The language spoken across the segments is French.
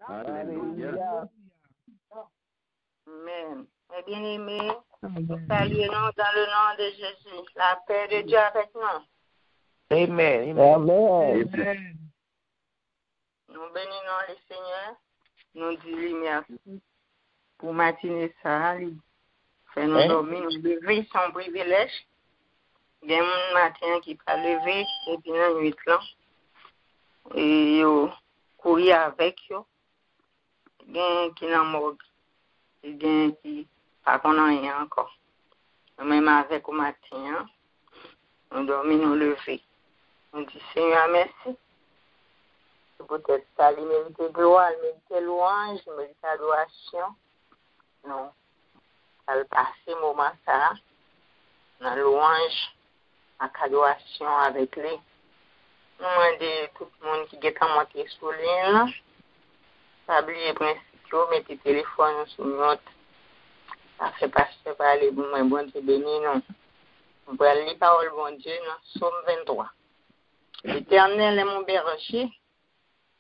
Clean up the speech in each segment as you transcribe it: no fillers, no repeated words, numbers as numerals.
Alléluia. Amen. Mes bien-aimés, saluons dans le nom de Jésus. La paix de Dieu avec nous. Amen. Amen. Nous bénissons le Seigneur. Nous disons merci pour matinée ça. Fait nous dormir, nous lever son privilège. Il y a un matin qui peut lever et puis dans la nuit là. Et courir avec eux. Il y a qui dans morgue. Il y a qui pas qu'on a rien encore. Même avec au matin, nous dormir, nous lever. On dit Seigneur, merci. Peut-être ça, il mérite gloire, il mérite louange, il mérite adoration. Non. Ça va passer moment ça, dans louange, en adoration avec lui. Nous demandons tout le monde qui est en monté sur l'île, tablier principaux, mettez téléphone sur note. Ça fait passer par les bon Dieu béni, non. On peut aller par le bon Dieu dans Somme 23. L'Éternel est mon berger,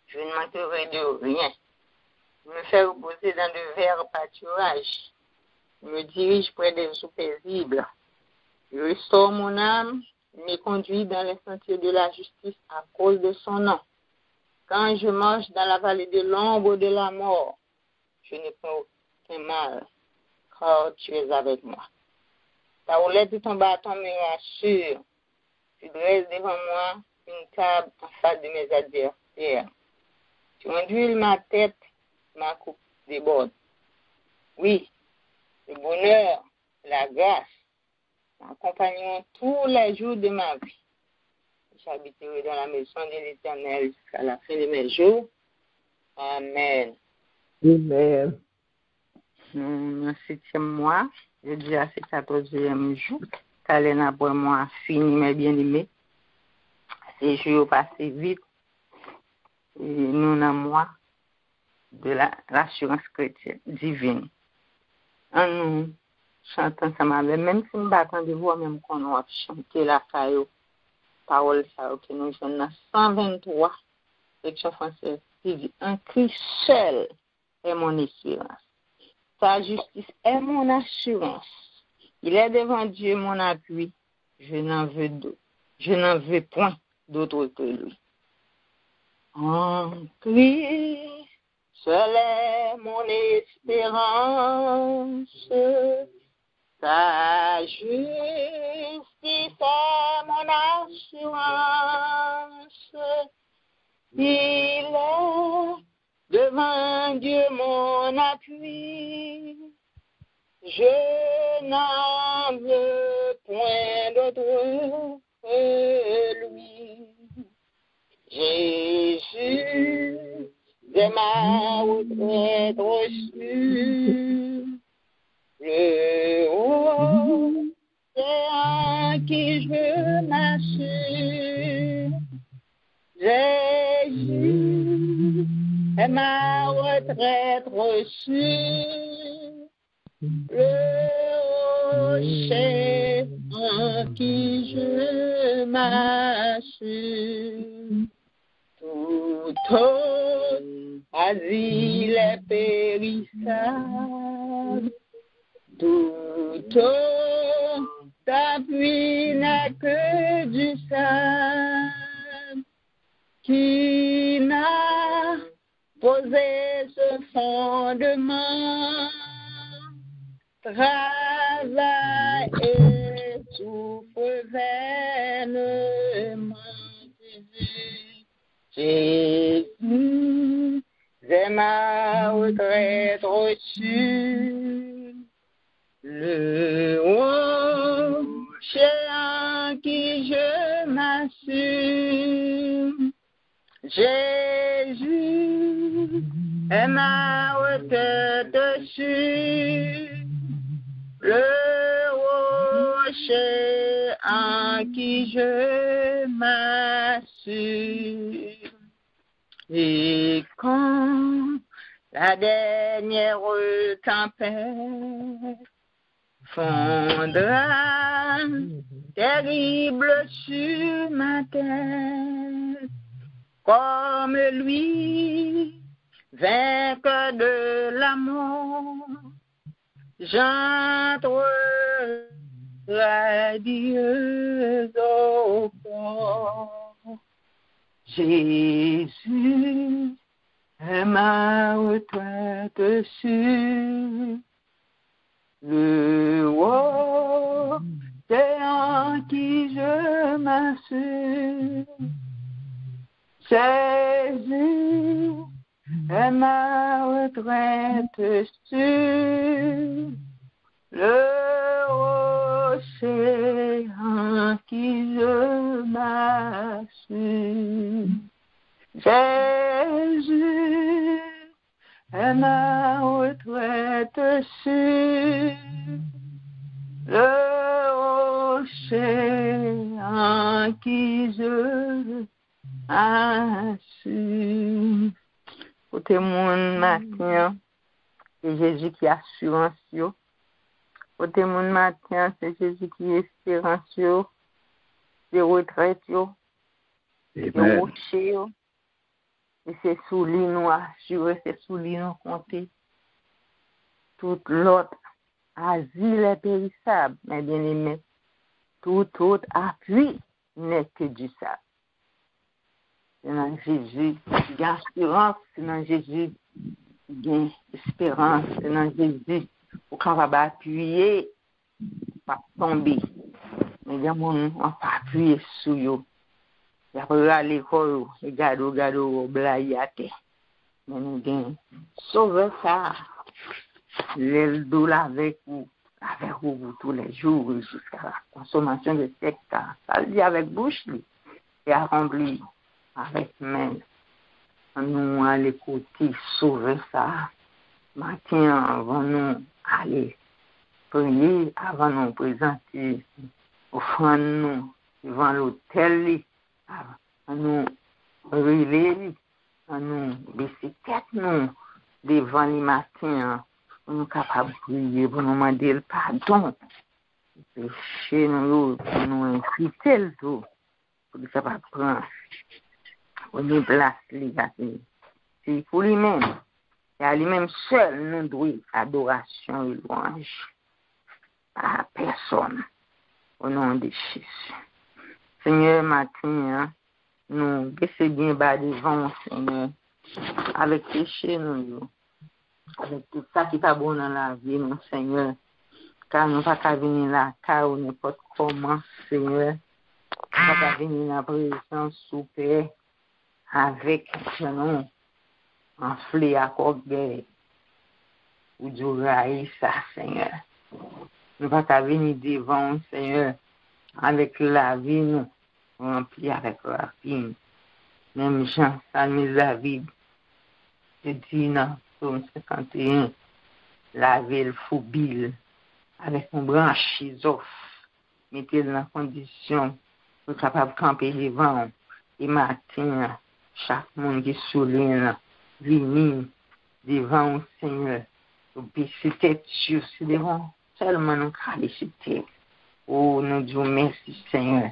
je ne manquerai de rien. Il me fait reposer dans de verts pâturages. Il me dirige près des eaux paisibles. Il restaure mon âme. Il me conduit dans les sentiers de la justice à cause de son nom. Quand je marche dans la vallée de l'ombre de la mort, je ne prends aucun mal, car tu es avec moi. Ta roulette et ton bâton me rassurent. Tu dresses devant moi une table en face de mes adversaires. Tu ondules ma tête, ma coupe déborde. Oui, le bonheur, la grâce m'accompagneront tous les jours de ma vie. J'habiterai dans la maison de l'Éternel jusqu'à la fin de mes jours. Amen. Amen. Dans le 7e mois, je dis à ce 14e jour, Kalena pour moi fini, mes bien-aimés. Ces jours passés vite. Et nous, dans moi, de l'assurance chrétienne divine. En nous chantant ensemble, même si nous battons de voix, même qu'on va chanter la caillou, parole ça, que nous sommes dans 123, section française, qui dit, un Christ seul est mon espérance. Sa justice est mon assurance. Il est devant Dieu mon appui. Je n'en veux point d'autre que lui. En Christ seul est mon espérance. Sa justice est mon assurance. Il est devant Dieu mon appui. Je n'en veux point d'autre que lui. Jésus est ma retraite reçue. Le haut, c'est en qui je m'assure. Jésus est ma retraite reçue. Le rocher en qui je m'assure. Tout autre asile est périssable. Tout autre appui n'est que du sable. Qui n'a posé ce fondement? Travaille et souffre vainement. Jésus est ma retraite reçue. Le rocher en qui je m'assure. Jésus est ma retraite reçue. Le rocher en qui je m'assure. Et quand la dernière tempête fondra terrible sur ma tête, comme lui vainqueur de l'amour, j'entre radieuse au corps. Jésus est ma retraite sûre, le roi, c'est en qui je m'assure. Jésus est ma retraite sûre, le rocher en qui je m'assure. Jésus est ma retraite sûre, le rocher en qui je m'assure. Côté mon matin, c'est Jésus qui assure. Côté mon matin, c'est Jésus qui espérance, c'est retraite, c'est rocher, et c'est sous lui nous assurer, c'est sous lui nous compter. Tout l'autre asile est périssable, mais bien aimé, tout autre appui n'est que du sable. C'est dans Jésus, il y a assurance, c'est dans Jésus, il y a espérance, c'est dans Jésus, pour qu'on va appuyer, pas tomber. Mais il y a mon on pas appuyer sur eux. Il y a pas à l'école, et gado, blaillate. Mais nous gagnons. Sauvez ça. L'aile d'eau avec vous tous les jours jusqu'à la consommation de sexe. Ça le dit avec bouche, et à remplir avec main. Nous aller côté, sauver ça. Matin, avant nous aller prier, avant nous présenter, offrande nous devant l'autel, avant nous relever, avant nous baisser tête nous devant les matins, pour nous capables de prier, pour nous demander le pardon. Péché nous, pour nous inciter le tout, pour nous capables de prendre, pour nous placer, c'est pour lui-même. Et à lui-même seul, nous devons adoration et louange à personne. Au nom de Jésus. Seigneur, matin, nous laissons bien bas devant, Seigneur, avec péché, nous, avec tout ça qui est pas bon dans la vie, mon Seigneur. Car nous ne pouvons pas venir là, car n'importe comment, Seigneur. Nous ne pouvons pas venir dans la présence sous paix avec nous. Enflé à Corbeil, ou du raïs, ça, Seigneur. Nous ne pouvons pas venir devant, Seigneur, avec la vie, nous, rempli avec la vie. Même Jean, Salmi David, je dis dans Psaume 51, laver le foubile avec un branche isof, mettez dans la condition pour être capable de camper devant, et matin, chaque monde qui souligne, venir devant le Seigneur, baisser tête sur devant seulement nous féliciter. Oh, nous disons merci Seigneur.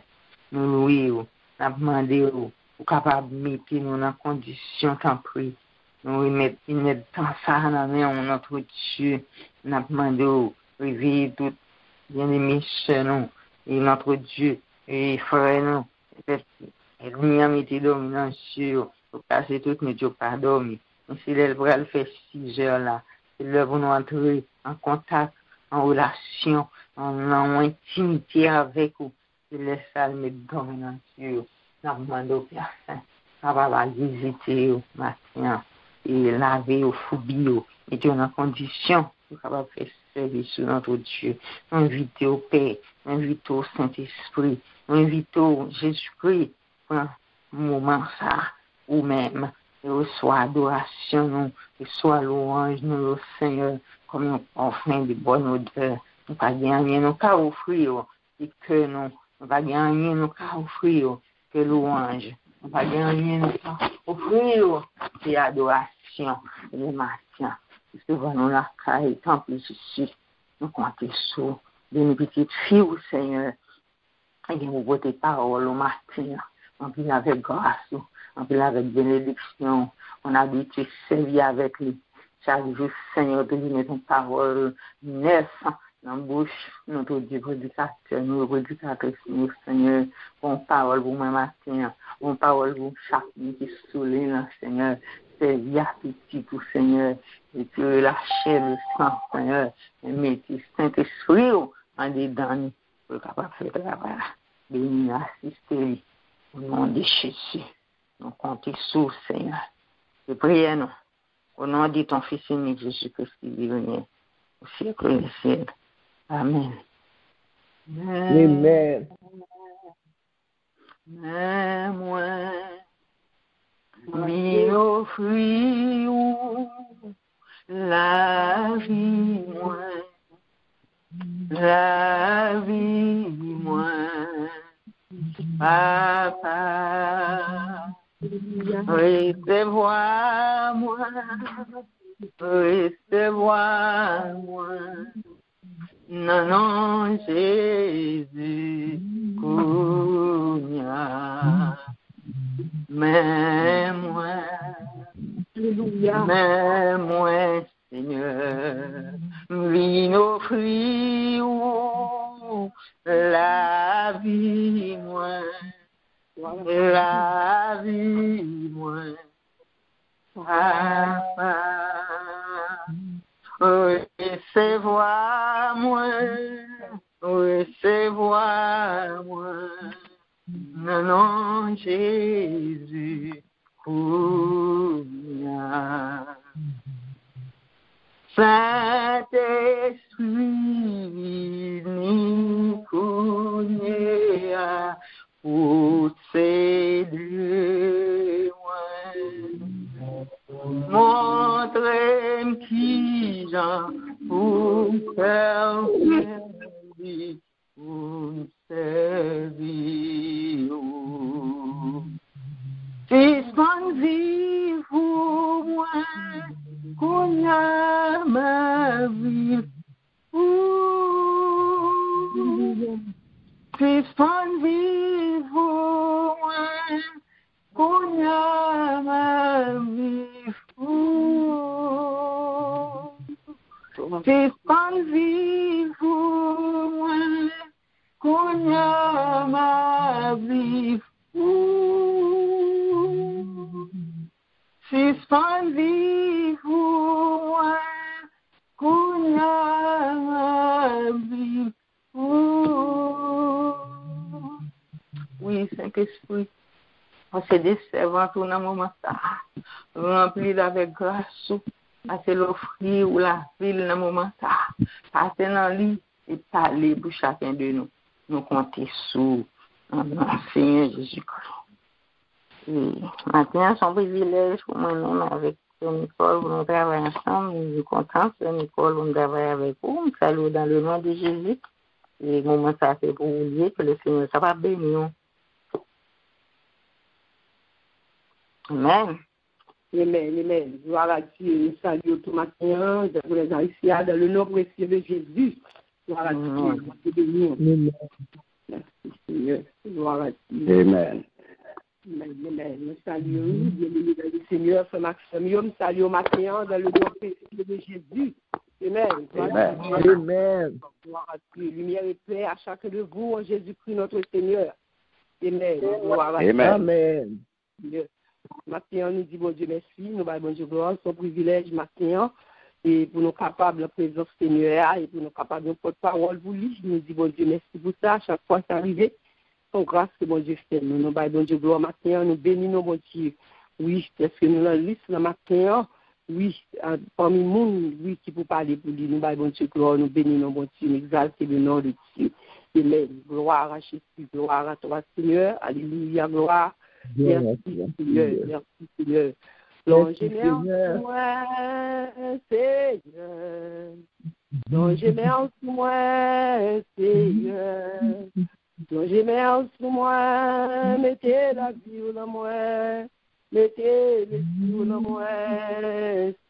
Nous louons, nous demandons, nous capable de mettre nous dans condition tant pris. Nous remettons une temps ça dans notre Dieu. Nous demandons, réveiller tout bien-aimé chez nous, et notre Dieu, et frère nous, et nous mettons dominant sur pour passer toute nuit, tu pas dormi. Si l'elle fait 6 heures là, c'est là pour nous entrer en contact, en relation, en intimité avec vous. C'est laisse ça mettre dominant sur nous demandons au Père Saint, ça va visiter au matin et laver au foubio, et tu en condition pour capable faire service sur notre Dieu. Inviter au Père, inviter au Saint-Esprit, inviter au Jésus-Christ pour un moment ça. Ou même, et reçoit adoration, nous, reçoit louange, nous, le Seigneur, comme une offrande de bonne odeur. Nous pas gagner, nous pas offrir, et que nous pas gagner, nous pas offrir, que louange. Nous pas gagner, nous pas offrir, que adoration, le matin. Devant nous la caille, tant plus ici, nous comptons sur de petites filles, Seigneur, et nous votez parole au matin. On vient avec grâce, en plus avec bénédiction, on a habitué de servir avec lui. Chaque jour, Seigneur, tu dis, ton parole neuve dans la bouche, notre Dieu prédicateur, nous prédicateur, Seigneur, ton parole pour moi matin, ton parole pour chaque nuit qui souligne, Seigneur, servir petit pour Seigneur, et tu relâcher le sang, Seigneur, et mettre Saint-Esprit en dedans, pour le capable de faire le travail. Béni, assister, au nom de Jésus. Nous comptons sur Seigneur. Je prie, non. Au nom de ton Fils unique, Jésus-Christ, qui est venu au siècle des siècles. Amen. Amen. Mais moi, lui offrir la vie, moi, papa, recevoir-moi, non, Jésus, Kounia, mais moi, Seigneur, viens offrir la vie, moi, papa, recevoir-moi, non, Jésus, Kounia. Saint-Esprit, ni Kounia, pour s'aider, montre-moi qui j'en pour faire servir, pour servir. Suspends vivre moi, qu'on a ma vie. Suspends vivre moi, qu'on a ma vie. Suspends vivre moi, qu'on a ma vie. Suspends vivre moi, qu'on a ma vie. Oui, Saint-Esprit, on se décevant tout dans le moment ça, rempli avec grâce, passer l'offrir ou la ville dans le moment ça, passer dans le lit et parler pour chacun de nous. Nous comptons sur le Seigneur Jésus-Christ. Maintenant, c'est un privilège pour moi-même avec Nicole, pour nous travailler ensemble. Nous sommes contents, Nicole, pour nous travailler avec vous. Nous saluons dans le nom de Jésus. Et le moment ça fait pour vous dire que le Seigneur, ça va bénir. Amen. Amen. Gloire à Dieu. Nous saluons tout matin pour les Haïtiens dans le nom précieux de Jésus. Gloire à Dieu. Amen. Merci Seigneur. Gloire à Dieu. Amen. Amen. Nous saluons, bienvenue dans le Seigneur, Frère Maxime. Nous saluons matin dans le nom précieux de Jésus. Amen. Amen. Gloire à Dieu. Lumière et paix à chacun de vous en Jésus-Christ notre Seigneur. Amen. Gloire à Dieu. Amen. Maintenant, nous disons bon Dieu merci, nous allons bon Dieu gloire, son privilège maintenant, et pour nous capables de la présence Seigneur, et pour nous capables de porte-parole pour lui, nous disons bon Dieu merci pour ça, à chaque fois c'est arrivé, son grâce que bon Dieu fait, nous allons bon Dieu gloire maintenant, nous bénissons bon Dieu, oui, parce que nous avons liste le matin, oui, parmi nous, oui, qui peut parler pour lui, nous allons bon Dieu gloire, nous bénissons bon Dieu, nous exaltons le nom de Dieu, amen, gloire à Jésus, gloire à toi Seigneur, alléluia, gloire. Merci Seigneur. Longez-moi, Seigneur. Longez-moi, Seigneur. Longez-moi, mettez la vie dans moi. Mettez le ciel dans moi,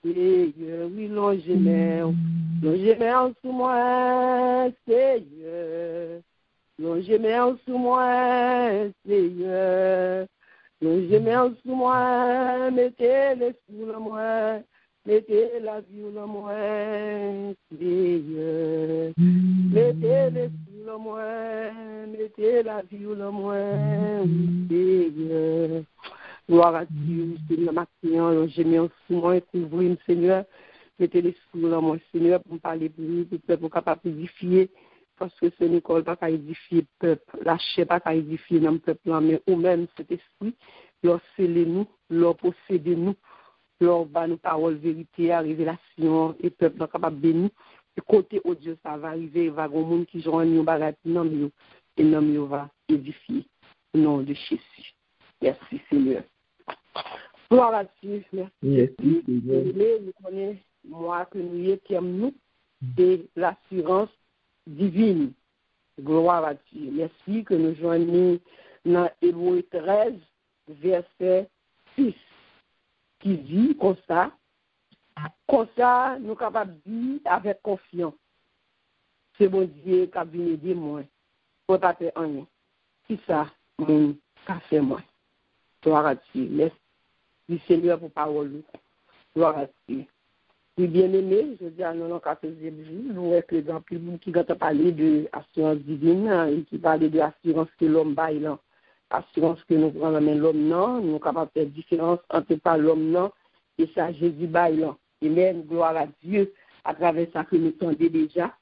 Seigneur. Oui, longez-moi. Longez-moi, Seigneur. Longez-moi, Seigneur. Nous gemons sous moi, mettez les sous la moi, mettez la vie la moi, Seigneur. Mettez les sous la moi, mettez la vie la moi, Seigneur. Gloire à Dieu, Seigneur, maintenant, nous gemons sous moi, couvrir, Seigneur. Mettez les sous la moi, Seigneur, pour me parler pour nous, pour le peuple capable d'édifier. Parce que ce Nicole pas qu'à édifier le peuple, la chair pas qu'à édifier dans le peuple, mais ou même cet esprit, leur sceller nous, leur posséder nous, leur bas nous paroles vérité, révélation, et le peuple capable de bénir. Et côté au Dieu, ça va arriver, il va y avoir un monde qui joue un bagage, non, et non, va édifier au nom de Jésus. Merci Seigneur. Gloire à Dieu, merci. Merci, Seigneur. Nous connaissons, moi, que nous étions et l'assurance divine. Gloire à Dieu. Merci que nous joignons dans Hébreux 13, verset 6, qui dit comme ça, nous sommes capables de dire avec confiance. C'est bon Dieu qui a venu aider moi. Pour pas faire rien. C'est ça, mon café moi. Gloire à Dieu. Merci Seigneur pour parole. Gloire à Dieu. Oui, bien aimé, je dis à nous, dans le 14e jour, nous avons que dans plus de monde qui a parlé de l'assurance divine et qui parle de l'assurance que l'homme baille là. L'assurance que nous prenons dans l'homme non, nous sommes capables de faire différence entre pas l'homme non et ça Jésus baille là. Et même gloire à Dieu à travers ça que nous entendons déjà,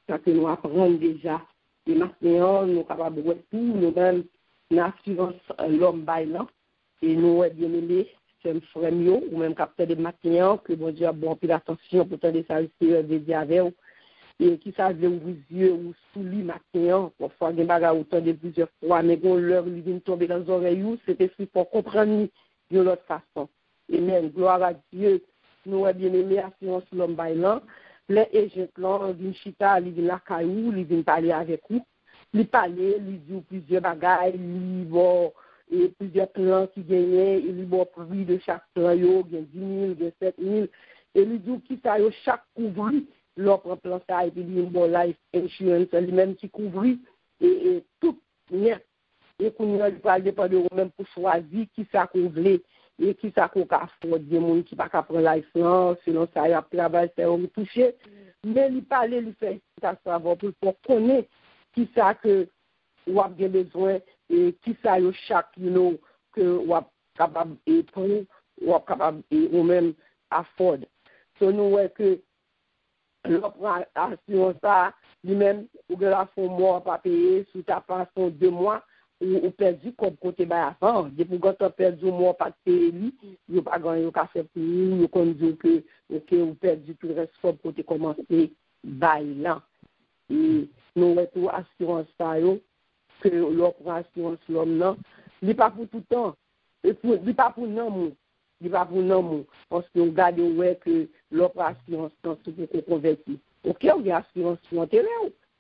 ça que nous apprenons déjà. Et maintenant, nous sommes capables de voir tout, nous-mêmes, l'assurance l'homme baille là. Et nous, bien aimé, c'est un frère mieux, ou même capteur de matin, que bon Dieu a bon plus d'attention pour tendre ça, c'est des avec et qui savent ouvrir les yeux ou sous lui matin, parfois des bagages autant de plusieurs fois, mais quand l'heure lui vient tomber dans les oreilles, c'était pour comprendre de l'autre façon. Et même, gloire à Dieu, nous avons bien aimé assurance l'homme bailant, les agents viennent chita, ils viennent la caillou, ils viennent parler avec vous, ils parlent, ils disent plusieurs bagages, ils vont et plusieurs plans qui gagnaient, il y a prix de chaque plan, il y a 10 000, il y a 7 000, et il dit qui ça, chaque couvri, l'autre plan ça, et puis il y a une bonne life insurance, lui-même qui couvrit, et tout net, et qu'on a pas dépendre de vous-même pour choisir qui ça couvre, et qui ça qu'on a fait, des gens qui ne peuvent pas prendre life, sinon ça y a travail, c'est retouché, mais il parle, il fait ça savoir pour connaître qui ça que vous avez besoin, et qui ça yo chaque que ou capable et prendre ou capable et ou même afford. So nous ouais que l'offre assurance ça lui-même ou de la fond mois pas payer sous ta façon 2 mois ou perdu comme côté ba avant depuis quand tu perdu mois pas payer lui il pas gagner au café pour nous qu'on dit que OK ou perdu tout reste pour côté commencer bail là et nous ouais tout assurance ça yo que l'opération l'homme là, il n'est pas pour tout le temps, il n'est pas pour non, il n'est pas pour non, parce qu'on regarde ouais que l'opération c'est tout pour convertir. OK, on a assurance sur terrain,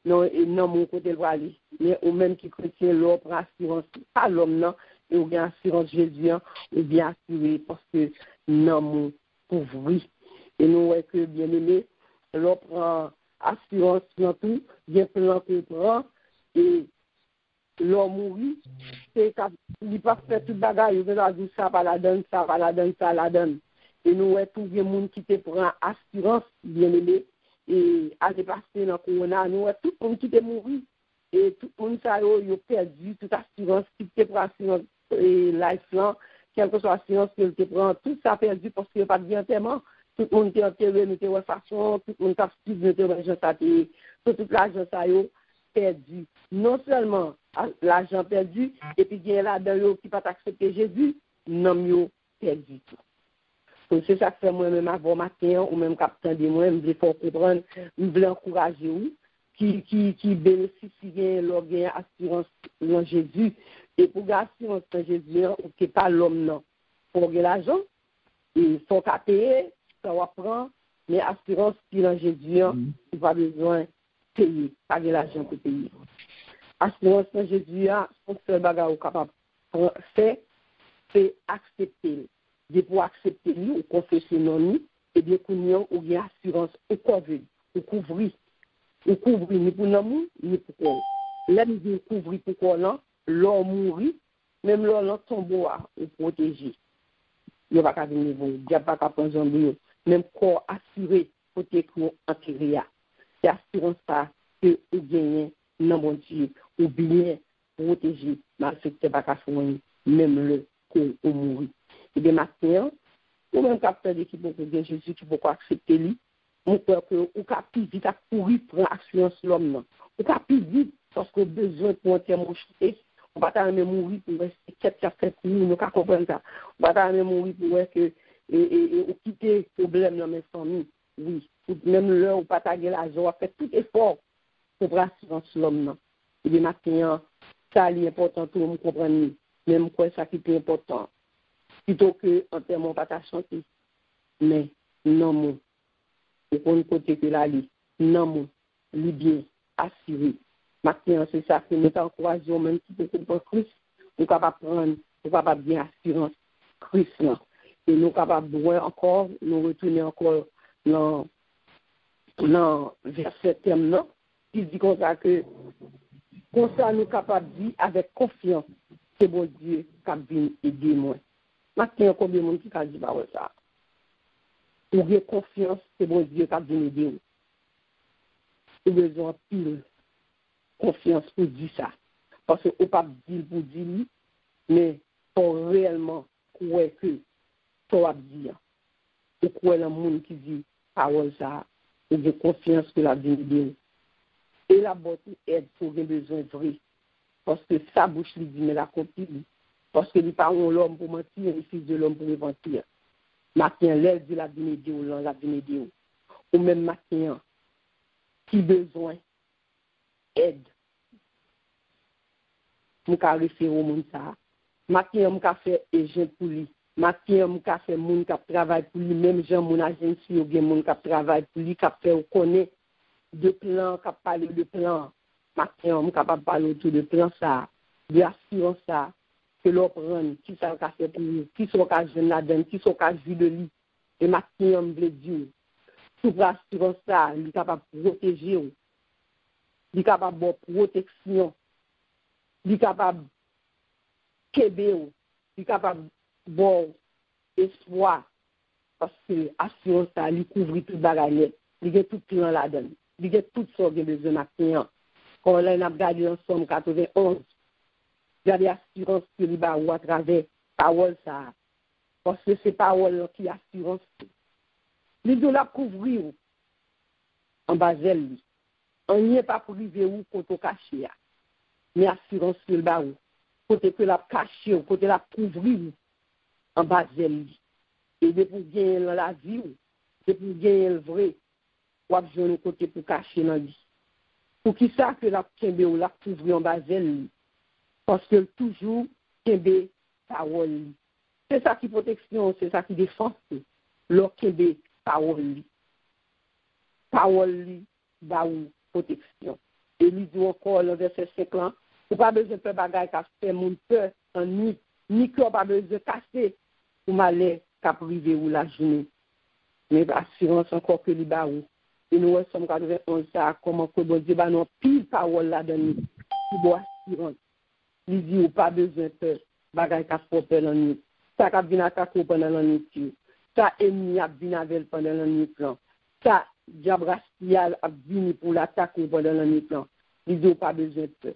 non et non mon côté le aller, mais au même qui chrétien l'opération pas l'homme là, et on a assurance Jésus ou bien assuré parce que non mon couvrir. Et nous ouais que bien aimé, l'opération assurance dans tout, bien plan que prend et l'homme mourit, c'est qu'il n'a pas fait tout le bagage, il a dit ça, pas la donne, ça, pas la donne, ça, la donne. Et nous, tout le monde qui te prend assurance, bien aimé, et à dépasser dans le corona, nous, tout le monde qui te mourit, et tout le monde, ça, il a perdu toute assurance, qui te prend assurance, et lifelong, quelle que soit l'assurance qu'il te prend, tout ça perdu parce qu'il n'y a pas de bien tellement. Tout le monde qui est enterré, nous, de façon, tout le monde qui a suivi, nous, l'argent, ça, tout l'argent, ça, perdu. Non seulement l'argent perdu, et puis il y a là-dedans qui ne peut pas accepter Jésus, non, mieux perdu tout. Donc c'est ça que fait moi-même avant matin, ou même capitaine de moi, je veux comprendre, je veux encourager vous, qui bénéficie de leur assurance dans Jésus, et pour l'assurance dans Jésus, ou qui n'est pas l'homme, non. Pour l'argent, il faut qu'à payer, ça va prendre, mais assurance qui dans Jésus, il n'y a pas besoin payer, pas de l'argent pour payer. Assurance dans Jésus, son seul bagage capable de faire, c'est accepter. Et pour accepter lui, ou confesser non lui, et bien qu'on y a une assurance ou couvrir, ni pour l'amour, ni pour quoi. Là, nous devons couvrir pour quoi là, l'homme mourit, même là, tombeau ou protégé. Il n'y a pas qu'à venir, il n'y a pas qu'à prendre un même corps assuré, côté qu'on enterré. C'est assurance ça que vous gagnez dans mon Dieu, ou bien protégé, mais ce n'est pas qu'à soigner, même le corps ou mourir. Et bien maintenant, ou même capteur d'équipe pour bien Jésus qui peut accepter lui, mon peur que ou cap vite à courir prendre assurance l'homme. Ou cap vite parce que besoin pour un terme chuter. On va pas même mourir pour rester quelqu'un fait pour nous pas comprendre ça. On va pas même mourir pour que et quitter problème dans mes familles. Oui, même là on pas taguer la joie, fait tout effort pour prendre assurance l'homme. Et bien maintenant, ça est important tout le monde comprendre. Même quoi ça qui est important. Plutôt que en termes pas ta chanter. Mais non mon et qu'on côté que la li non mon li bien assuré. Maintenant, c'est ça que nous encourageons, même si c'est pour Christ, nous sommes capables de prendre, nous sommes capables de bien assurance Christ. Et nous sommes capables de voir encore, nous retourner encore dans verset thème, qui dit comme ça que, comme ça, nous sommes capables de dire avec confiance, c'est bon Dieu qui vient aider moi. Maintenant, combien de monde qui a dit ça? Ou bien confiance, c'est bon Dieu qui vient aider moi. Nous avons besoin de pile. Confiance pour dire ça. Parce qu'on ne peut pas dire pour dire, mais pour réellement croire que tu vas dire. Ou croire dans le monde qui dit parole ça, ou de confiance que la vie de et la bonne aide pour les besoins vrais. Parce que sa bouche lui dit, mais la compile. Parce que les parents l'homme pour mentir, les fils de l'homme pour mentir. Maintenant, l'aide de la vie de la vie de ou même maintenant, qui besoin aide. Je vais référer au monde ça. Maintenant, je vais faire agent pour lui. Maintenant, je vais faire monde qui travaille pour lui. Même gens, mon agent, si il y a monde qui travaille pour lui, qui fait connaître de plans, qui parle de plans. Maintenant, je suis capable de parler autour de plans ça, de assurance ça, que l'on prend, qui ça qu'a fait pour lui, qui sont qu'a jeune là-dedans, qui sont qu'a vu de lui. Et maintenant, je veux dire, sous l'assurance ça, il est capable de protéger, il est capable de protection. Il est capable de il est capable de bon espoir, parce que l'assurance, il couvre tout le bagage, il y a tout plan là-dedans, il y a tout ça de besoin maintenant. Quand on a regardé ensemble 91, il y a des assurances que il va à travers parole ça, parce que c'est parole qui assurance. Il doit la couvrir en bas d'elle. On n'y est pas privé ou contre caché. Mais assurance sur le bas, côté que la caché, côté la couvrir en bas d'elle. Et de pour gagner la vie, de pour gagner le vrai, ou à besoin de côté pour cacher dans la vie. Pour qui ça que la kembe ou la couvrir en bas d'elle, parce que toujours kembe parole. C'est ça qui protection, c'est ça qui défense. Leur kembe parole. Parole, bah ou protection. Et lui dit encore le verset 5 ans, ou pas besoin de faire bagaille qui fait mon peur en nuit, ni qu'on pas besoin de casser pour m'aller qu'à priver ou la journée. Mais assurance encore que les baou. Et nous sommes 91 ça, comment que bon Dieu va nous pile parole là dans nous. Qui doit assurance. Il dit ou pas besoin de faire bagaille qui fait peur en nuit. Ça qui vient attaquer pendant la nuit. Ça ennemi a vient avec pendant la nuit plan. Ça diable racial a venu pour l'attaquer pendant la nuit plan. Il dit pas besoin de peur.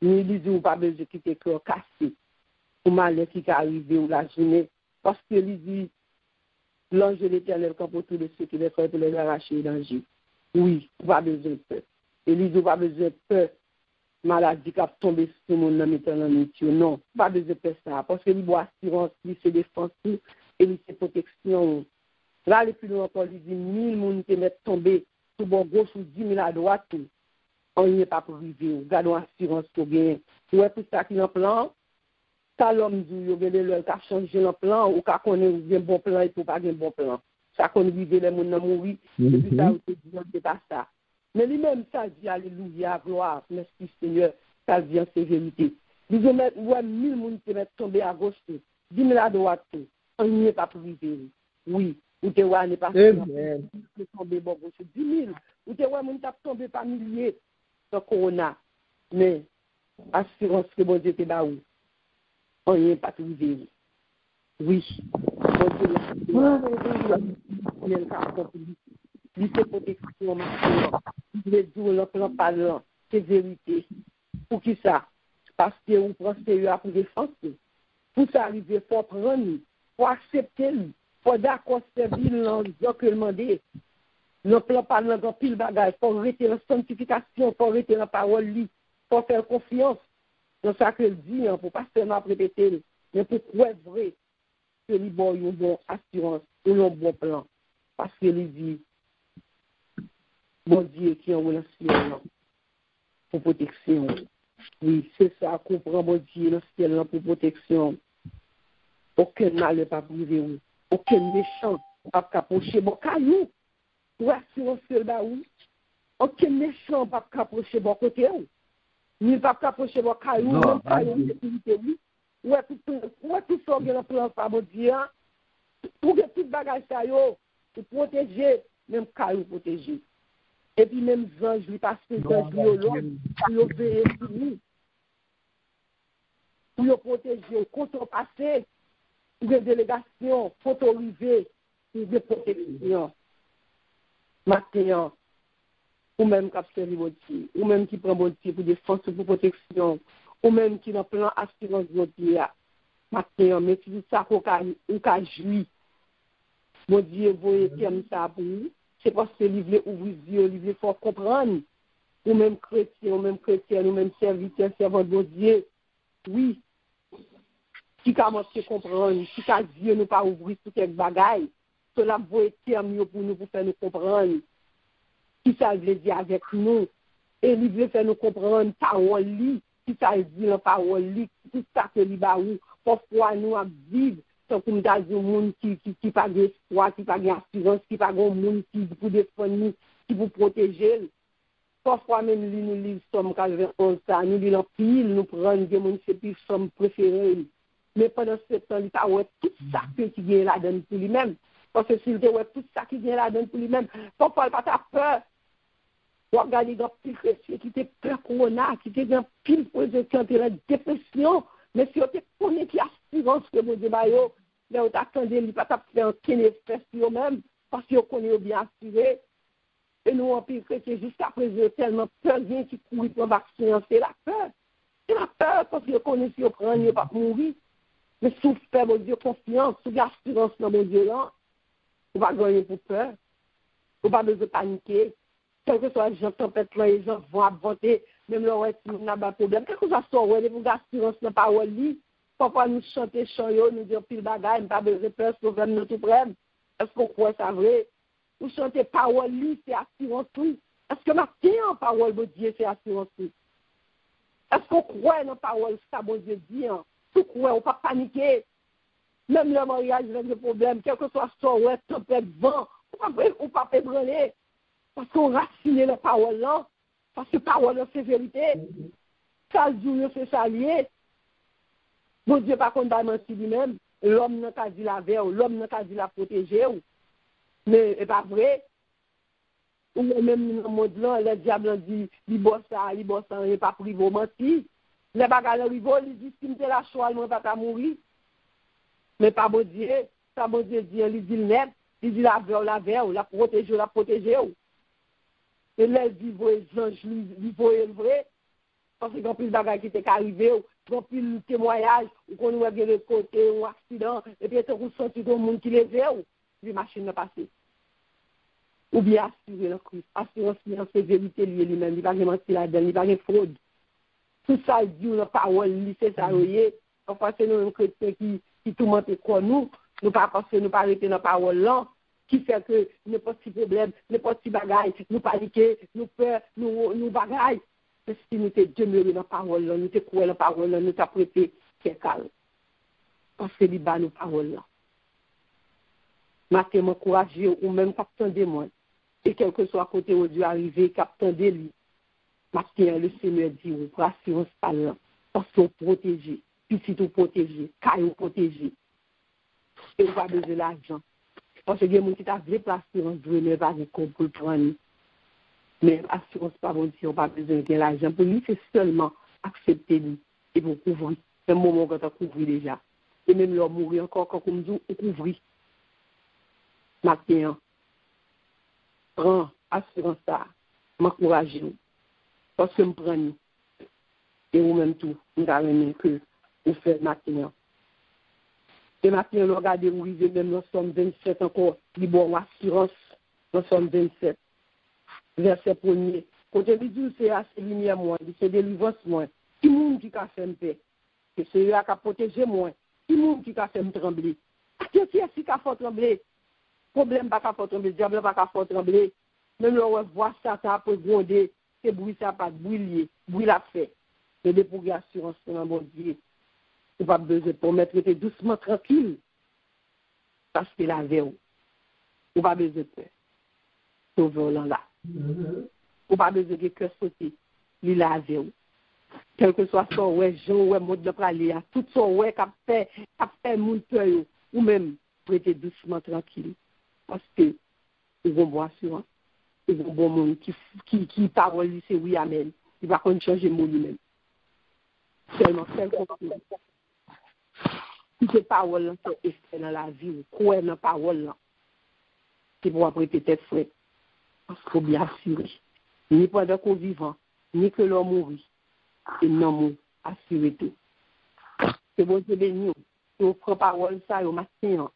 Ni lui dit pas besoin de quitter cœur cassé. Pour malheur qui arrive ou la journée. Parce que lui dit l'ange de l'Éternel campe autour de ceux qui les font pour les arracher au danger. Oui, pas besoin de peur. Et lui dit pas besoin de peur. Maladie qui a tombé sur mon nom étant dans le non, pas besoin de peur ça. Parce que lui doit assurance, lui c'est défense et lui c'est protection. Là, les plus loin encore, il dit 1000 personnes qui mettent tomber sur bon gauche ou 10 000 à droite. On n'y est pas pour vivre. Gardons assurance pour bien. Ouais, tout ça qui est en plan. Quand l'homme dit, il y a changé le plan, ou quand on a un bon plan, il ne faut pas un bon plan. Ça qu'on vit, les gens mourir, et puis ça, c'est pas ça. Mais lui-même, ça dit, alléluia, gloire, merci Seigneur, ça dit en sévérité. Il dit, ouais, 1000 personnes qui mettent tomber à gauche, 10 000 à droite, on n'y est pas pour vivre. Oui. Ou te ouais, n'est pas tomber bon gauche, 10 000. Ou te ouais, mon tap tombé par milliers de corona. Mais, assurance que bon Dieu te baou. rien pas trouvé. Oui. C'est protection, les jours, le plan parlant, c'est vérité. Pour qui ça? Parce que on prend sérieux à pour défense. Pour ça arriver, il faut prendre, il faut accepter, il faut d'accord servir l'enjeu que demander. Le plan parlant dans pile bagage, il faut arrêter la sanctification, il faut arrêter la parole, il faut faire confiance dans ça que dit, pour pas seulement répéter, mais pour croire vrai que les bon une bonne assurance, un bon plan. Parce que les dit, bon Dieu qui est en relation pour protection. Oui, c'est ça, comprend bon Dieu dans le ciel pour protection. Aucun mal n'est pas privé, aucun méchant pas approcher bon caillou pour assurance seul baou. Aucun méchant pas approcher bon côté ou. Ni pas approcher bon caillou, même caillou de sécurité oui. Ouais tout ça dans le plan par bon Dieu. Pour que tout bagage ça yo pour protéger même caillou protéger. Et puis même ange lui passe dans lui pour veiller sur nous. Pour le protéger contre passé. Pour des délégations, pour arriver, pour des protections. Maintenant, ou même qui observe votre Dieu, ou même qui prend votre Dieu pour défense, pour protection, ou même qui n'a plan assurance votre Dieu. Maintenant, mais si vous savez qu'on jouit, mon Dieu, vous êtes ça pour vous, c'est parce que vous voulez ouvrir les yeux, vous voulez faire comprendre, ou même chrétien, ou même serviteur, servant de Dieu. Oui. Qui commence à comprendre, qui a Dieu nous pas ouvrir tout quelque bagaille, cela va être mieux pour nous, pour faire nous comprendre, qui ça veut dire avec nous, et il veut faire nous comprendre parole li, qui ça veut dire parole li, tout ça que li ba ou, parfois nous à vivre, sans qu'on dans un monde qui pas d'espoir, qui pas d'assurance, qui pas un monde qui pour défendre nous, qui pour protéger. Parfois même nous lisons somme 91 ça, nous lisons pile, nous prenons des monde c'est plus somme préférée. Mais pendant ce temps, il a ouais tout ça qui vient là-dedans pour lui-même. Parce que s'il a ouais tout ça qui vient là-dedans pour lui-même, parfois il n'a pas peur. Ou regarder dans pile chrétien qui était peur corona, qui était dans pile projet qui était en dépression. Mais si on te connaît qui assurance que vous dites, mais on t'attendait, il n'a pas fait aucun effet sur eux-mêmes, parce qu'on connaît bien assuré. Et nous, en pile chrétien, jusqu'à présent, tellement peur vient qui court pour vacciner, c'est la peur. C'est la peur parce qu'on connaît si on prend, il ne va pas mourir. Mais si vous faites, mon Dieu, confiance, si vous avez assurance dans mon Dieu, là, vous ne va pas gagner pour peur. Vous ne va pas besoin de paniquer. Quel que soit les gens tempête là, les gens vont avancer, même là, si on n'a pas de problème. Quel que soit ça, vous avez assurance dans la parole, parfois nous chanter chant, nous dire pile bagaille, pas besoin de peur, si vous avez notre problème. Est-ce qu'on croit ça vrai? Vous chantez parole, c'est assurance tout. Est-ce que ma en parole, mon Dieu, c'est assurance tout? Est-ce qu'on croit dans la parole, ça, mon Dieu, dit, tout croit, on ne peut pas paniquer. Même le mariage avec des problèmes, quel que soit ça, ouais, tempête, vent, on ne peut pas ébranler. Parce qu'on racine la parole là. Parce que la parole là, c'est vérité. Ça joue, c'est s'allier. Mon Dieu, par contre, pas mentir lui-même. L'homme n'a pas dit la veille, l'homme n'a pas dit la protéger. Mais c'est pas vrai. Ou même dans le monde là, le diable dit, il bosse ça, il n'est pas privé, mentir. Les bagages rivaux, ils disent, si tu la choix, il ne va pas mourir. Mais pas bon Dieu, ça bon Dieu dit, il dit le net, il dit la veille, la protéger. Et là, il dit, il faut le vrai, parce qu'il y a plus de bagages qui étaient arrivés, il y a plus de témoignages, ou qu'on voit bien le côté, ou accident, et puis il y a senti que le monde qui les veut, les machines n'ont pas passé. Ou bien assurer le Christ, assurer c'est vérité lui-même, il n'y a pas de mentir là-dedans, il n'y a pas de fraude. Tout ça, il dit, la parole, c'est ça, enfin, c'est nous, un chrétien qui tout monte quoi nous pas penser, nous pas arrêter dans la parole là, qui fait que n'importe quel problème, n'importe quel bagaille, nous paniquer, nous peur, nous bagaille. Mais si nous te demeurés dans la parole là, nous te croyons dans la parole là, nous t'apprêter, c'est calme. Parce que les bas nos paroles là. Matin, m'encourager, ou même captain de moi. Et quel que soit côté où Dieu arrivé, captain de lui. Matin, le Seigneur dit, ou rassurance pas là. Parce qu'on protégé, puis si tout protégé, caillou protégé. Et on va besoin de l'argent. Parce que les gens qui ont déplacé en Dieu ne va pas pour le prendre. Mais assurance pas bon Dieu, on n'a pas besoin de l'argent. Pour lui, c'est seulement accepter lui et vous couvrir. C'est un moment quand tu couvres déjà. Et même leur mourir encore quand on dit on couvre. Matin, prends assurance ça, m'encourager. Parce que je prends nous. Et ou même tout, nous avons que vous faites matin. Et matin, nous regardons où il même nous sommes 27 encore, libre assurance, nous sommes 27. Verset 1er. Quand je dis c'est assez lumière moi, c'est délivrance moi. Qui monde qui a fait me paix? Que c'est lui qui a protégé moi. Qui monde qui a fait me trembler? Qui est-ce qui a fait trembler? Problème pas qu'à faire trembler, diable pas qu'à faire trembler. Même le voix ça peut gronder, c'est bruit ça pas bruit la fait. Mais des pour assurance dans mon Dieu. Tu pas besoin pour mettre doucement tranquille. Parce que la veille. Ou pas besoin de peur. Ce volant là. Ou pas besoin de cœur sauter. Il la veille. Quel que soit son ouais, Jean ouais mode de parler, tout son ouais qu'a fait moun peur ou même prêter doucement tranquille. Parce que ils vont boire assurance. Ils vont bon monde qui parole c'est oui amen. Il va qu'on changer mot lui-même. Seulement celle qu'on si ces paroles sont effet dans la vie, quoi dans parole là. Qui pourra prêter tête frais. Parce qu'il faut bien assurer. Ni pendant qu'on vivant, ni que l'homme mourit. Et non, assurer tout. C'est bon Dieu béni. Si on prend parole ça, au matin.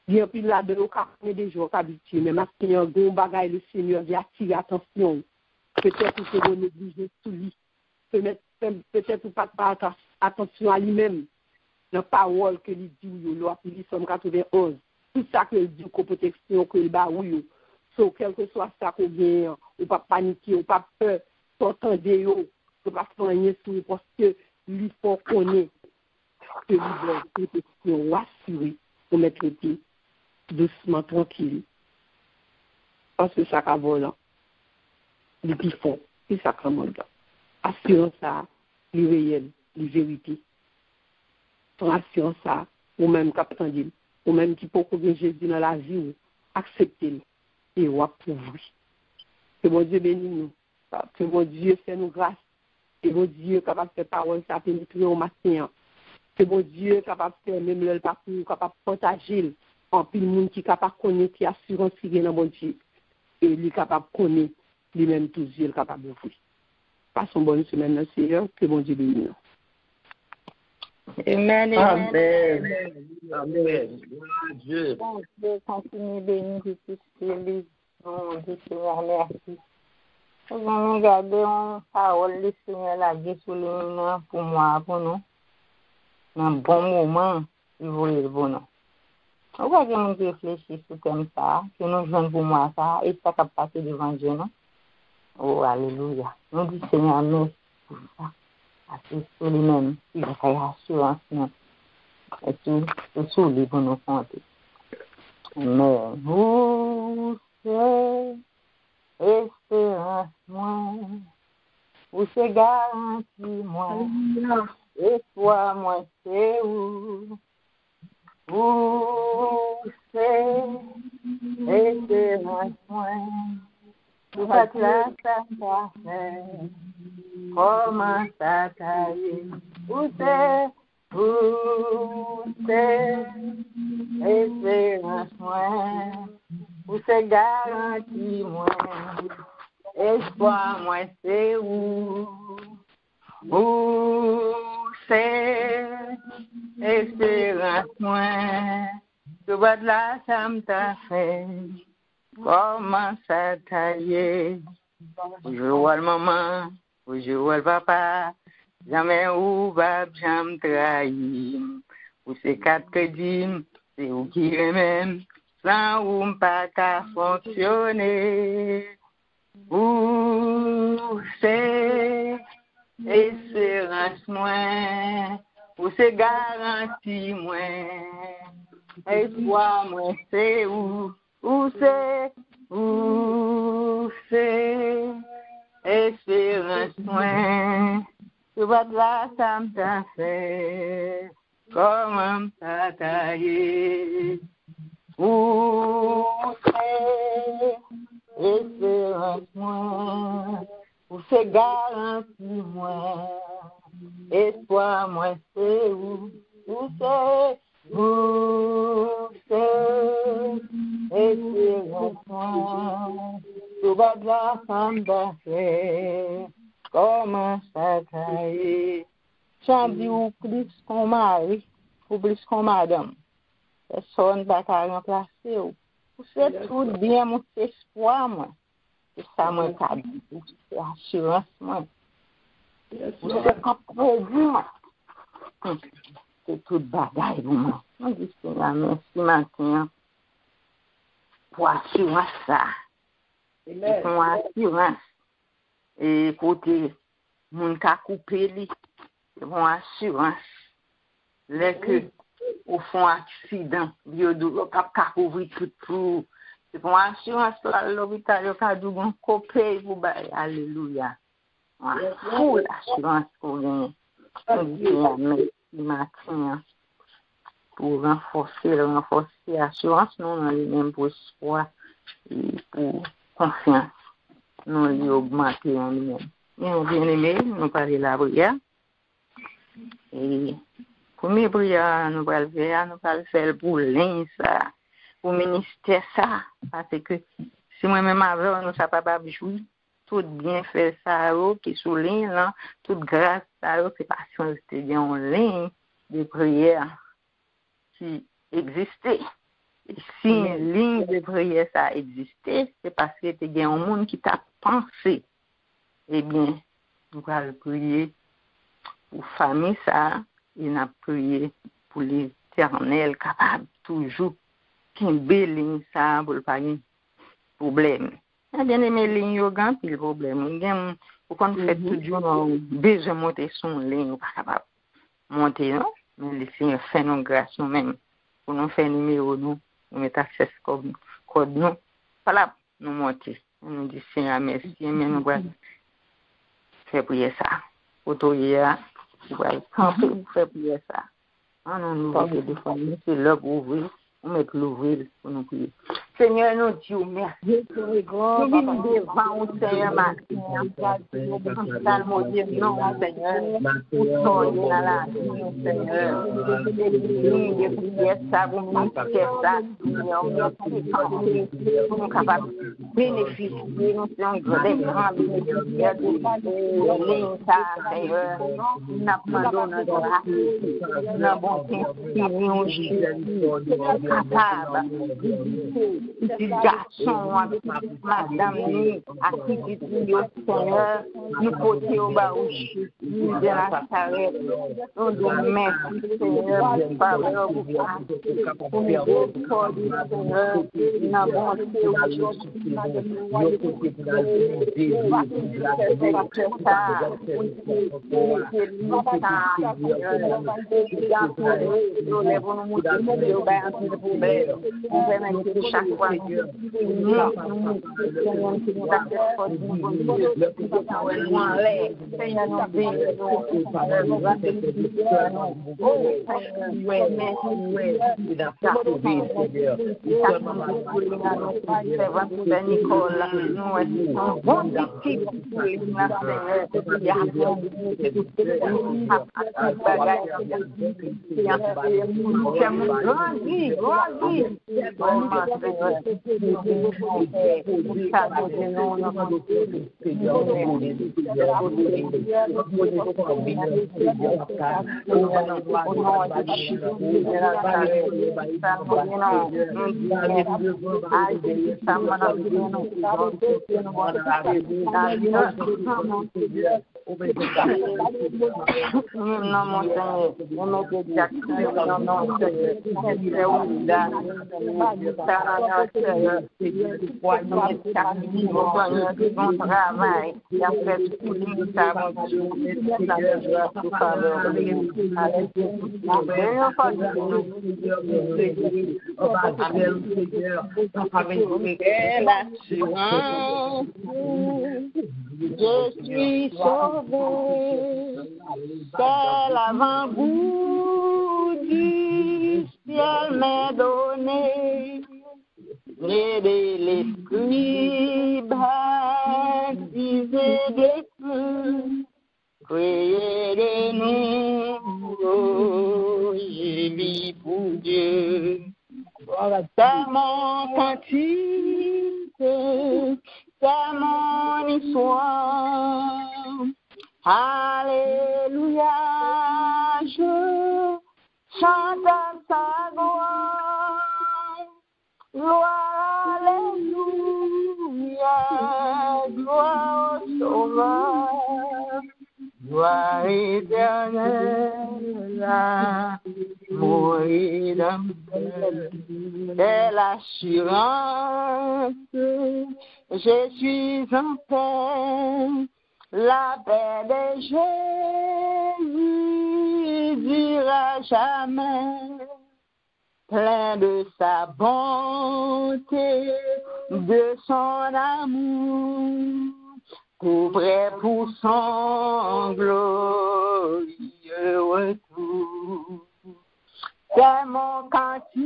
Bien plus là de l'occasion des jours habitués, mais matin, bon bagaille le Seigneur vient attirer attention. Peut-être que vous négligez sous lui. Peut-être pas attention à lui-même. La parole que lui dit, il Somme 91. Tout ça que dit comme protection, que le baoui. So, quel que soit ça qu'on vient, ou pas paniquer, ou pas peur, s'entender, ou pas soigner sur parce que lui faut connaître que lui doit protection, assurer, pour mettre le pied doucement, tranquille. Parce que ça volant, le plus fort, c'est ça comme on assurance ça, les réel, les vérités. Assurance ça, ou même capitaine dit, ou même qui peut trouver Jésus dans la vie, accepter et ou approuver. Que mon Dieu bénisse nous, que mon Dieu fait nous grâce, que mon Dieu capable de faire parole, ça pénétrer au matin, que mon Dieu capable de faire même le parcours, capable de partager en pile monde qui capable de connaître, qui assurance qui vient dans mon Dieu, et lui capable de connaître, lui-même tous Dieu capable d'ouvrir. Passons bonne semaine dans le Seigneur, que mon Dieu bénisse nous. Amen, amen. Amen. Dieu. Bon Dieu, continue bénir de tout ce qui est mon Dieu, Seigneur, merci. Nous allons regarder une parole du Seigneur la vie sur le nom pour moi, pour nous. Un bon moment, il vaut le bon nom. On va que nous réfléchissons sur comme ça, que nous jouons pour moi ça, et ça capte passer devant Dieu, non? Oh, alléluia. Nous disons Seigneur, merci pour ça. Parce que c'est lui-même qui va faire assurance, non? Et tout, c'est tout lui pour nous compter. Mais vous, c'est espérance, moi, vous, c'est garantie, moi, espoir, moi, c'est où? Vous, c'est espérance, moi, tout ça, ça fait. Comment ça taille? Où c'est espérance, moi, où c'est garantie, moi, espoir, moi, c'est où c'est espérance, moi, tout bas de là, ça me t'a fait. Comment ça taille? Je vois le maman, je vois le papa, jamais ou va jamais trahir. Ou c'est quatre que dit, c'est ou qui même, sans ou pas qu'à fonctionner. Ou c'est espérance moins, ou c'est garantie moins, espoir moins, c'est où c'est espérance moins, tu vas de là, ça me t'a fait, comme ça taillé, où c'est espérance moins, où c'est garantie moins, espoir, moi, c'est où c'est, espérance, tout va de la femme d'affaires, comment ça caille, j'en dis ou plus qu'on mari, ou plus qu'on madame, personne va pas remplacer ou. C'est tout bien, mon espoir, moi. C'est ça, moi, c'est assurance, moi. C'est comme produit, moi. C'est tout bagaille, moi. On dit, Seigneur, merci matin pour assurance ça. Et pour assurance. Et côté, mon cas coupé, li, c'est pour assurance. Les que, au fond, accident, biodou, cap couvrir tout pour. C'est pour assurance, l'hôpital, le cas du bon copé, vous baillez, alléluia. Full assurance pour gagner. Merci matin pour renforcer l'assurance, nous, on a les mêmes pour espoir et pour confiance. Nous, les augmenter en lui-même. Bien aimé, nous parlons de la prière. Et premier prière, nous allons faire pour l'insa, pour ministère ça, parce que si moi-même avant, nous ne sommes pas jouer, tout bien fait ça, qui sous ligne, là, toute grâce, ça, c'est parce qu'on était en ligne de prière qui existait. Et si une ligne de prière ça existait, c'est parce que il y a un monde qui t'a pensé. Eh bien, nous allons prier pour famille ça, et nous prier pour l'Éternel capable toujours qu'une belle ligne ça pour pas de problème. Bien aimé ligne yo grand pile problème. Gain pour qu'on fait toujours besoin monter son ligne pas capable monter non, mais le Seigneur fait nous grâce nous même pour nous faire numéro nous mettre accès code nous. Voilà, nous monter. Nous dit Seigneur merci mais nous va faire prier ça. Autoria ouais, quand vous faites prier ça. Nous voulons de famille, c'est là pour ouvrir, on met l'ouvrir pour nous prier. Seigneur, nous disons merci. Nous venons devant au Seigneur matin. Dans mon Dieu, non, Seigneur. Pour soigner la vie, Seigneur. Nous prions ça, vous ministère ça. Nous sommes capables de bénéficier. Nous sommes des grands bénéficiaires de ligne, Seigneur. Nous abandonnons de la vie. Nous avons été capable. Petit garçon, madame, à qui tu dis, Seigneur, nous porter au barouche, nous de la charrette, nous de merci, Seigneur, pour faveur, pour miséricorde, Seigneur, nous avons été chaque fois, je suis sauvé, c'est l'avant-goût du ciel m'est donné, et de l'esprit baptisé des feux, créé de nous soir. Alléluia, je chante sa gloire. Gloire, alléluia, gloire au Sauveur. Gloire éternelle à mon Rédempteur. C'est l'assurance, je suis en paix, la paix de Jésus dira jamais, plein de sa bonté, de son amour, tout prêt pour son glorieux retour. C'est mon cantique,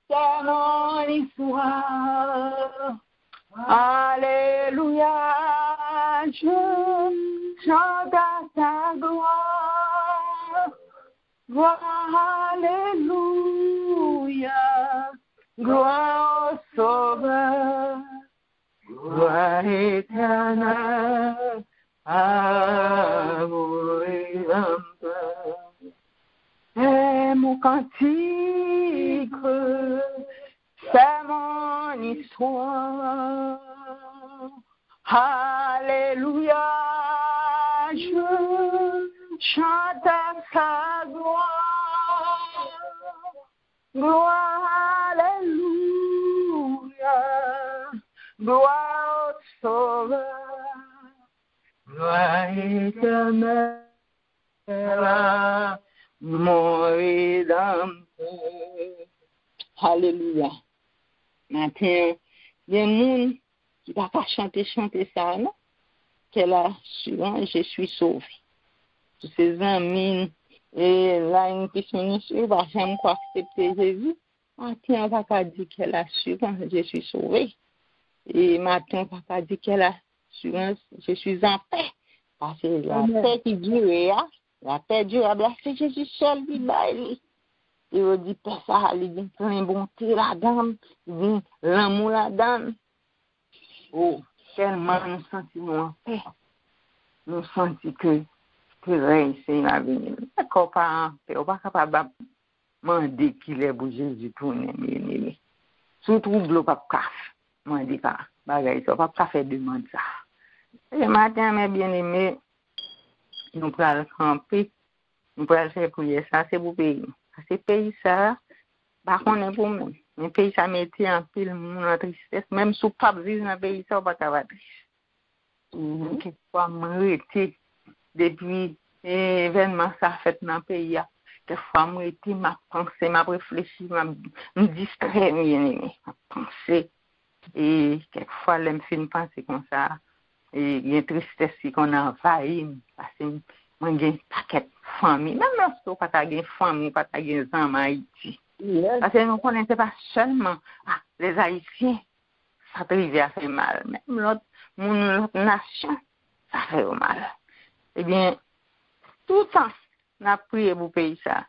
c'est mon histoire. Alléluia, je chante à sa gloire. Gloire, alléluia, gloire au Sauveur. Gloire éternelle à mon Rédempteur. C'est mon cantique, c'est mon histoire. Alléluia, je chante à sa gloire. Gloire, alléluia, gloire au Sauveur. Gloire éternelle à mon Rédempteur. Alléluia. Maintenant, il y a des gens qui ne peuvent pas chanter ça, non? Qu'elle a su, je suis sauvé. Tous ces amis, et là, une question, j'aime quoi accepter Jésus. Maintenant, on ne va pas dire qu'elle a su, je suis sauvé. Et maintenant, on ne va pas dire qu'elle a su, je suis en paix. Parce que la paix qui dure, la paix durable, c'est Jésus seul qui baille. Et on dit, Père, ça, il vient plein bonté là-dedans, il vient l'amour là-dedans. Oh, tellement nous sentons en paix. Nous sentons que c'est la vie. D'accord, pas en paix. On n'est pas capable de demander qu'il est pour Jésus tourner. Surtout, on ne peut pas demander ça. On ne peut pas faire demander ça. Le matin, mes bien-aimés, nous pourrons camper, nous pourrons faire prier. Ça, c'est pour pays. C'est pays ça, par contre, pour moi. Mais pays ça mettait en pile monde en tristesse. Même si pas vivre dans le pays ça, on va pas triste. Quelquefois, m'arrêter depuis l'événement ça fait dans le pays. Quelquefois, m'arrêter, m'a pensé, m'a réfléchi, m'a distrait, m'a pensé. Et quelquefois, je me fais penser comme ça. Et il y a une tristesse qu'on a envahi, parce que moi, j'ai un paquet de familles. Même lorsque on n'a pas de famille, pas de gens en Haïti. Parce que nous ne connaissons pas seulement les Haïtiens, ça arrive à faire mal. Même l'autre nation, ça fait mal. Eh bien, tout le temps, on a prié pour le pays ça.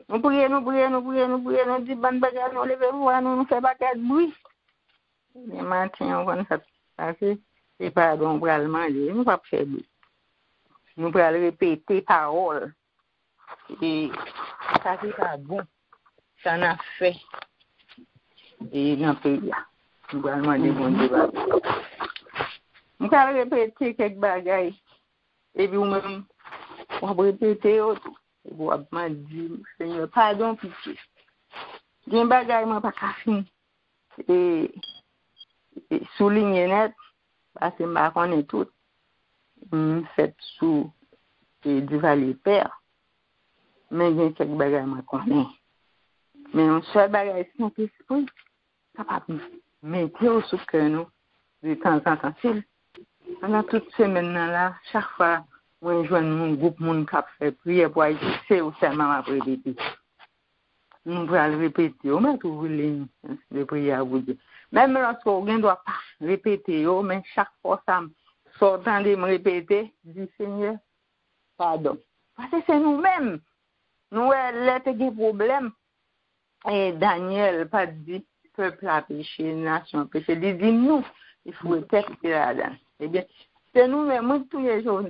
Nous prions, nous disons, bonne bagarre, nous levons, nous faisons pas de bruit. Les matins, on va faire ça. Et pardon, pour le manger, nous ne pouvons pas faire bruit. Nous pouvons répéter paroles. Et ça, c'est pas bon. Ça n'a fait. Et dans le pays, nous pouvons demander bon Dieu. Nous pouvons répéter quelques bagailles. Et puis, nous-mêmes, on va répéter autre. Et vous avez dit, Seigneur, pardon, pitié. J'ai un bagaille, moi, pas café. Et souligner net. Parce que je connais tout. Fait sous du Vallée Père. Mais il y a quelques bagages que je connais. Mais un seul bagage, c'est notre esprit. Capable de mettre sous que nous, de temps en temps. Pendant toute semaine là, chaque fois, on joue un groupe de qui fait prier pour c'est où seulement après répéter. Nous pouvons le répéter, on met tout le prière à vous dire. Même lorsqu'on ne doit pas répéter, mais chaque fois, ça sortant de me répéter, dis Seigneur, pardon. Parce que c'est nous-mêmes. Nous, là, il y a des problèmes. Et Daniel pas dit, peuple a péché, nation a péché. Il dit nous, il faut être là-dedans. Eh bien, c'est nous-mêmes, tous les journaux,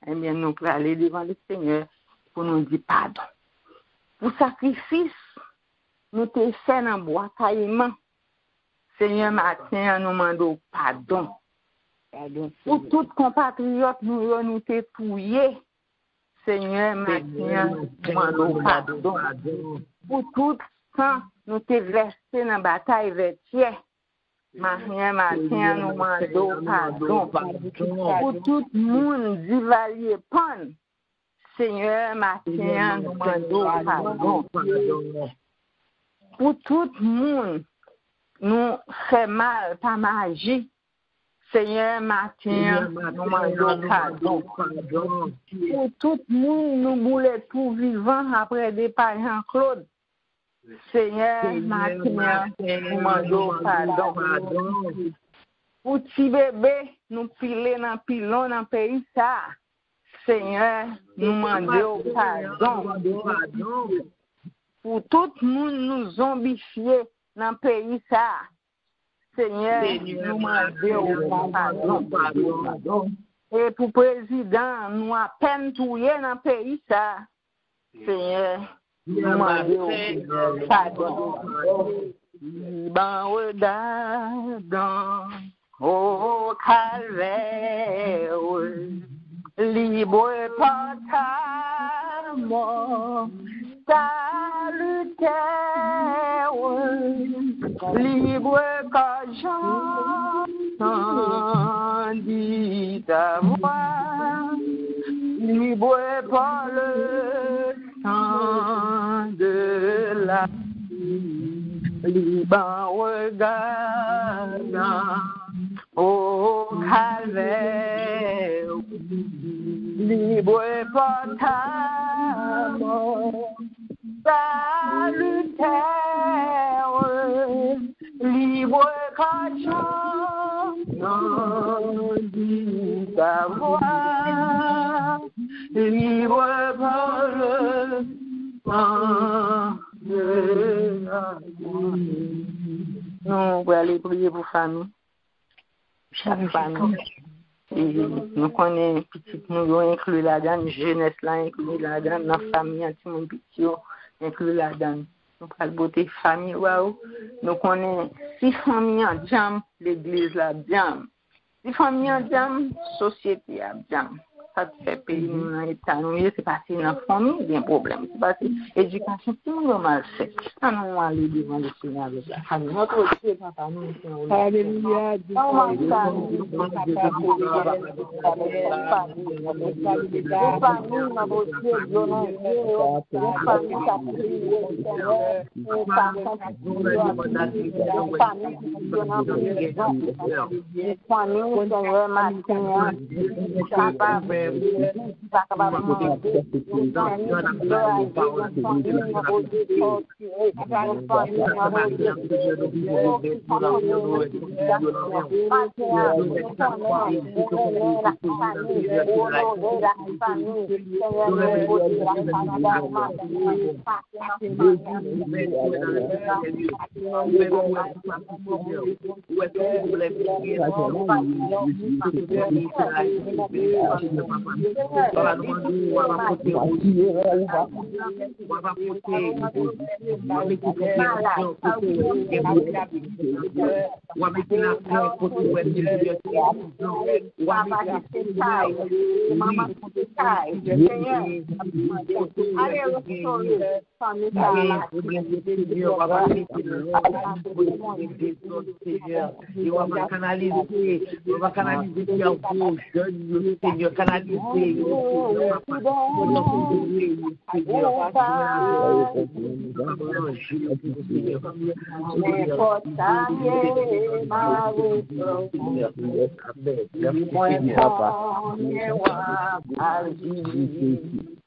eh bien, nous pouvons aller devant le Seigneur pour nous dire pardon. Pour sacrifice, nous te fait dans bois caillement. Seigneur, matin, nous demandons pardon. Pour tous compatriotes, nous te touillés. Seigneur, matin, nous demandons pardon. Pour tout temps, nous te versé dans la bataille vertière. Matin, nous demandons pardon. Pour tout le monde, divalier pan. Seigneur, matin, nous demandons pardon. Pour tout le monde, nous fait mal, pas magie. Seigneur, matin, nous demandons pardon. Pour tout le monde, nous voulons tout vivant après des parents Claude. Seigneur, matin, nous demandons pardon. Pour petit bébé, nous piler dans pilon dans le pays ça. Seigneur, nous demandons pardon. Pour tout le monde, nous zombifier dans le pays ça. Seigneur, nous demandons pardon. Et pour le président, nous à peine touillé dans le pays ça. Seigneur, nous demandons pardon. Ban redadant au calvaire, libre par ta mort. Salutaire, libre quand j'entendis ta voix, libre par le sang de la vie, libre en regardant au calvaire, libre par ta mort. Salutaire, libre quand j'entendis ta voix, libre par le sang de la vie. Nous allons aller prier pour famille. Chaque famille. Et nous connaissons petit, nous inclus là-dedans, jeunesse là, inclus là-dedans, dans la famille, anti-mon petit, inclus là-dedans. Nous parlons de beauté famille, waouh. Nous connaissons 6 familles en jam, l'église là, jam. 6 familles en jam, société à jam. Ça fait pays, nous, dans l'état, nous, c'est passé dans la famille, il y a un problème. C'est passé éducation, tout le monde mal fait. Nous allons aller devant le Seigneur avec la famille. Notre Dieu, papa, nous, c'est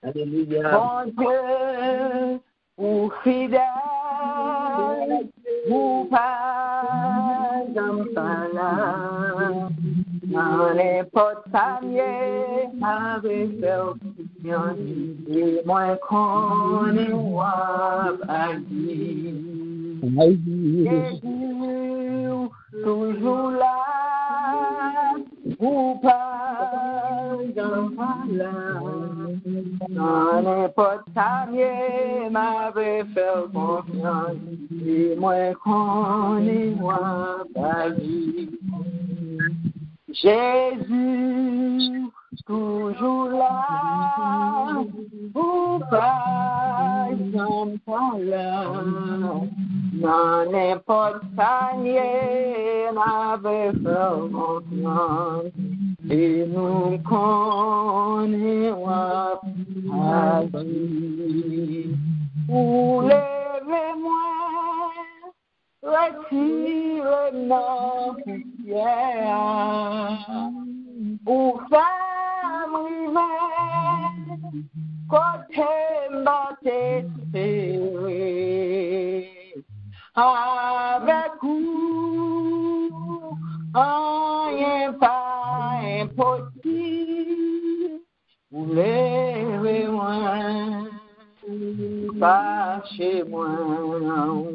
Alléluia. Bon Dieu, ou fidèle, ou pas là, dans n'importe famille, avec confiance, et moi qu'on est pas dit. Jésus, toujours là. là. Dans n'importe ta mienne, m'avait fait confiance. Et moi, connais moi, ta vie. Jésus, toujours là, ou pas, j'en pas là. Dans n'importe ta mienne, m'avait fait confiance. Et nous connaissons à vie. Ou levez-moi, retire-nous poussière. Ou femme rivière, côté m'attendait. Avec vous, rien pas impossible. Vous levez-moi, pas chez moi.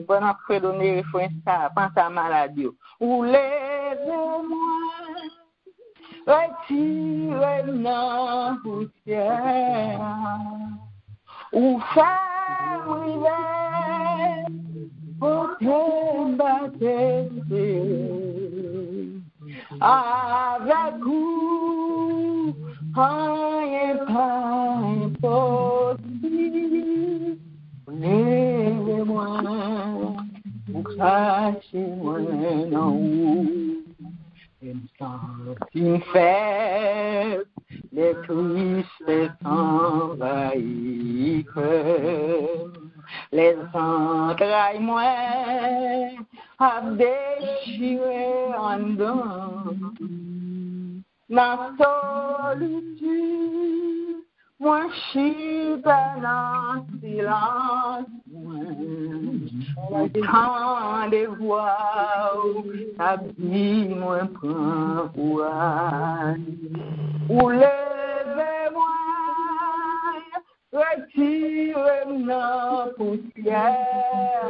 Bon après donner il faut ça, pense à maladie. Vous levez-moi, retirez-nous poussière. Ou femme rivière, côté m'attendait. Avec vous, rien pas impossible. Levez-moi, vous cachez-moi dans vous. Et me sentir faible, les tristes s'envahissent. Les entrailles moi à déchirer en dedans. La solitude, moi chute dans silence. Quand des voix t'habille, moi prends courage. Ou levez-moi, retire-nous poussière.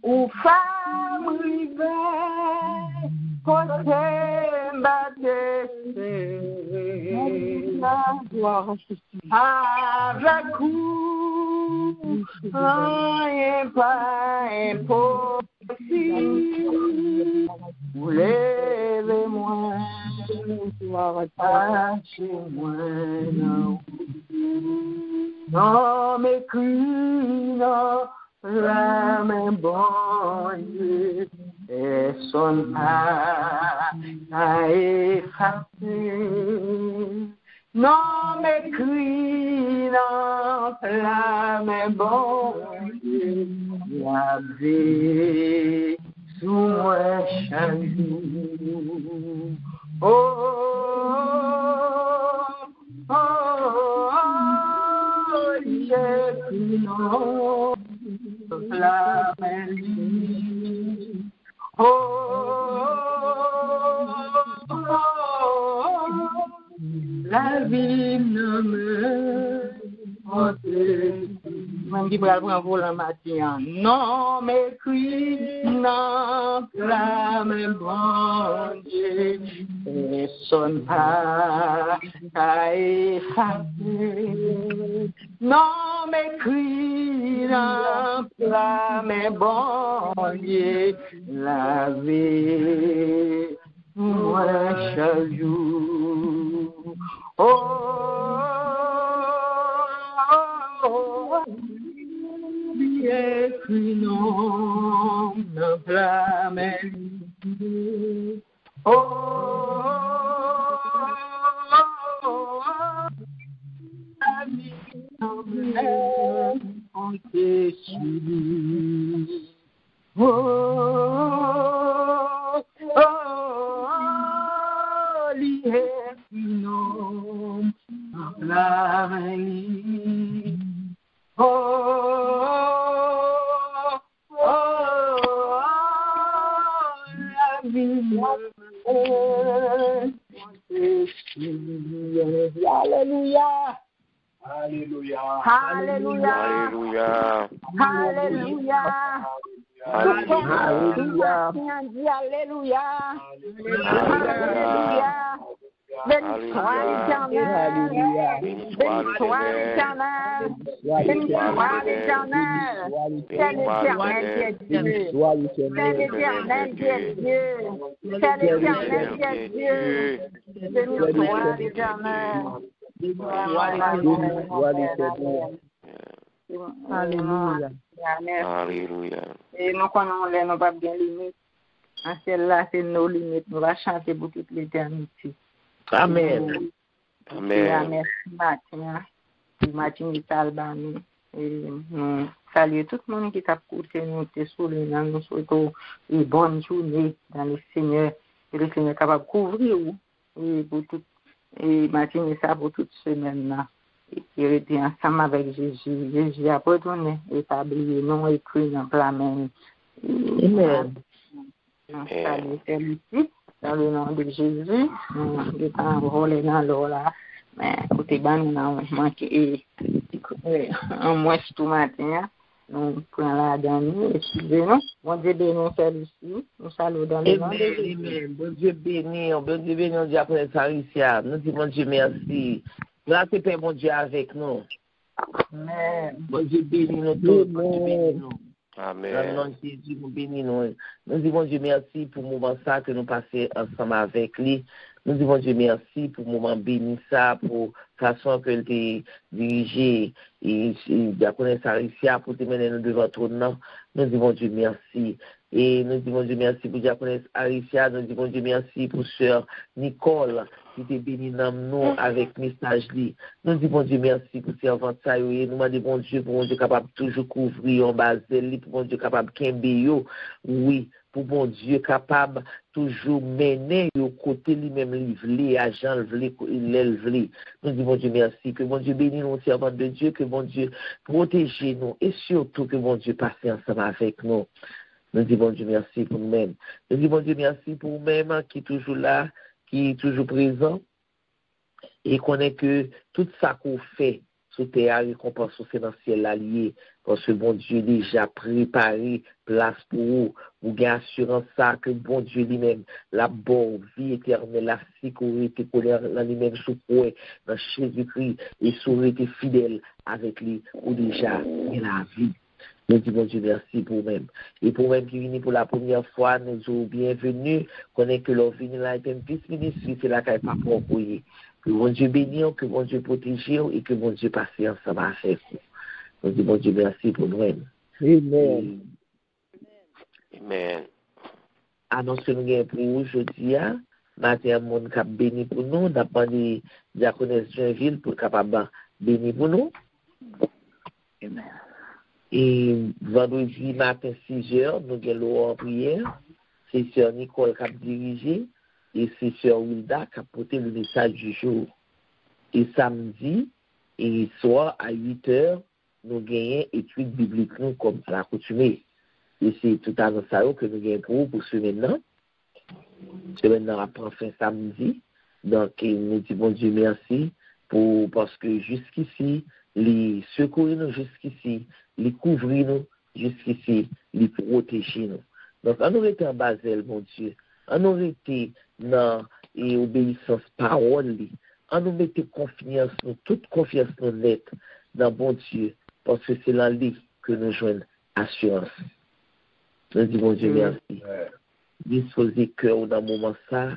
Ou femme rivière, côté m'attendait. Avec vous, rien pas impossible. Vous levez-moi, cachez-moi, non m'écris, non, la main bonne, et son pas à effacer. Non m'écris, non, la main bonne, la vie sous moi chaque jour. Oh, oh, oh, oh, j'écris, non, la main. Oh, oh, oh, la vie ne me montre. Même qui va prendre vol en matin. Non, mais crie, non, clame, bon Dieu, et sonne pas à effacer. Non, mais crie, non, clame, bon Dieu, la vie, moi chaque jour. Oh, oh, écrit non, ne blâmez. Oh, la vie semblait en te suivre. Oh, oh, l'écrit non, ne blâmez. Oh, oh, oh, la vie. Alléluia. Alléluia. Alléluia. Alléluia. Alléluia. Alléluia. Alléluia. Alléluia. Béni soit l'Éternel. Béni soit l'Éternel. Béni soit l'Éternel. C'est l'Éternel qui est Dieu. C'est l'Éternel qui est Dieu. C'est l'Éternel qui est Dieu. Béni soit l'Éternel. Alléluia. Alléluia. Et nous connaissons nous pas bien limite. En celle-là, c'est nos limites. Nous allons chanter pour toute l'éternité. Amen. Amen. Merci, Martin Talbani. Et nous saluons tout le monde qui t'a écouté, nous te soulignons, nous souhaitons une bonne journée dans le Seigneur. Et le Seigneur est capable de couvrir et pour tout, et Martin ça pour toute semaine là. Et qui était ensemble avec Jésus. Jésus a pardonné, établi, non écrit dans la main. Amen. Salut, celui-ci, dans le nom de Jésus, nous sommes enrôlés dans l'eau là, mais côté bas, nous avons manqué un mois tout matin, nous prenons la dernière, excusez-nous, bon Dieu béni celui-ci, nous saluons dans le nom de Jésus. Amen. Bon Dieu béni, on dit après ça, nous disons bon Dieu merci. Là, c'est Père bon Dieu avec nous. Amen. Bon Dieu béni nous tous, bon Dieu béni nous. Amen. Dans le nom de Jésus, nous bénissons. Nous disons Dieu merci pour le moment ça que nous passons ensemble avec lui. Nous disons Dieu merci pour le moment béni ça, pour la façon que tu dirigé et diaconesse Aricia pour te mener nous devant ton nom. Nous disons Dieu merci. Et nous disons Dieu merci pour diaconesse Aricia. Nous disons Dieu merci pour sœur Nicole qui te bénit dans nous avec message li. Nous disons Dieu merci pour servante ça. Nous demandons bon Dieu pour bon Dieu capable toujours couvrir en base de pour bon Dieu capable kembe yo. Oui, pour bon Dieu capable toujours mener au côté lui-même livré, agent livré. Nous disons Dieu merci, que bon Dieu bénisse nos servants de Dieu, que bon Dieu protège nous et surtout que bon Dieu passe ensemble avec nous. Nous disons Dieu merci pour nous-mêmes. Nous disons Dieu merci pour nous-mêmes qui est toujours là, qui est toujours présent et connaît que tout ça qu'on fait sous terre récompense c'est dans le ciel allié parce que bon Dieu déjà préparé place pour vous avez assurance ça que bon Dieu lui-même la bonne vie éternelle la sécurité colère lui-même sous quoi dans Jésus-Christ et saurait fidèle avec lui ou déjà il la vie. Nous disons Dieu merci pour même. Et pour même qui vient pour la première fois, nous sommes bienvenus. Connaît que leur venue là est un petit ministre, c'est là qu'il n'y a pas pour couiller. Que bon Dieu bénisse, que bon Dieu protège et que bon Dieu passe ensemble avec vous. Nous disons Dieu merci pour nous-mêmes. Amen. Amen. Annonce que nous avons pour aujourd'hui, matin, mon cap béni pour nous, d'après les diaconesse Joinville pour capable béni pour nous. Amen. Et vendredi matin 6h, nous avons en prière. C'est Sœur Nicole qui a dirigé et c'est Sœur Wilda qui a porté le message du jour. Et samedi et soir à 8h, nous gagnons études bibliques nous comme à l'accoutumée. Et c'est tout à ça que nous gagnons pour ce maintenant. Ce maintenant après fin samedi. Donc nous disons Dieu merci parce que jusqu'ici, les secourir nous jusqu'ici, les couvrir nous jusqu'ici, les protéger nous. Donc, on aurait été en Basel, mon Dieu. On aurait été dans l'obéissance parole. On nous mettait confiance, nous, toute confiance nous nette dans bon Dieu, parce que c'est dans lui que nous joignons assurance. Nous disons Dieu merci. Disposez cœur dans le moment ça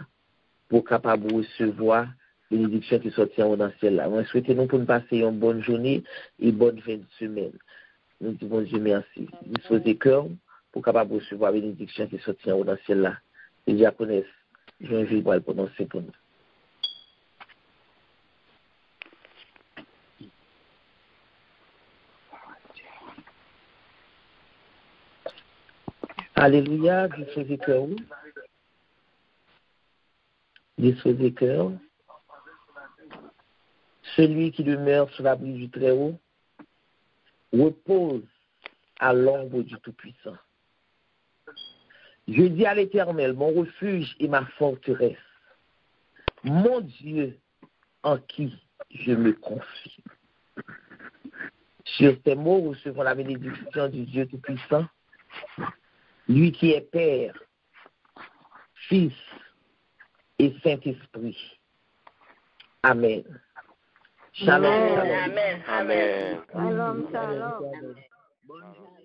pour capable recevoir bénédiction qui sortira dans le ciel là. Moi, souhaitons nous pour nous passer une bonne journée et bonne fin de semaine. Nous disons Dieu merci. Disposez cœur pour capable recevoir bénédiction qui sortira dans le ciel là. Et diaconesse, je vais vous le prononcer pour nous. Alléluia, disposez cœur. Disposez cœur. Celui qui demeure sous l'abri du Très-Haut repose à l'ombre du Tout-Puissant. Je dis à l'Éternel, mon refuge et ma forteresse, mon Dieu en qui je me confie. Sur ces mots, recevons la bénédiction du Dieu Tout-Puissant, lui qui est Père, Fils et Saint-Esprit. Amen. Shalom. Amen. Amen. Shalom. Bonne journée.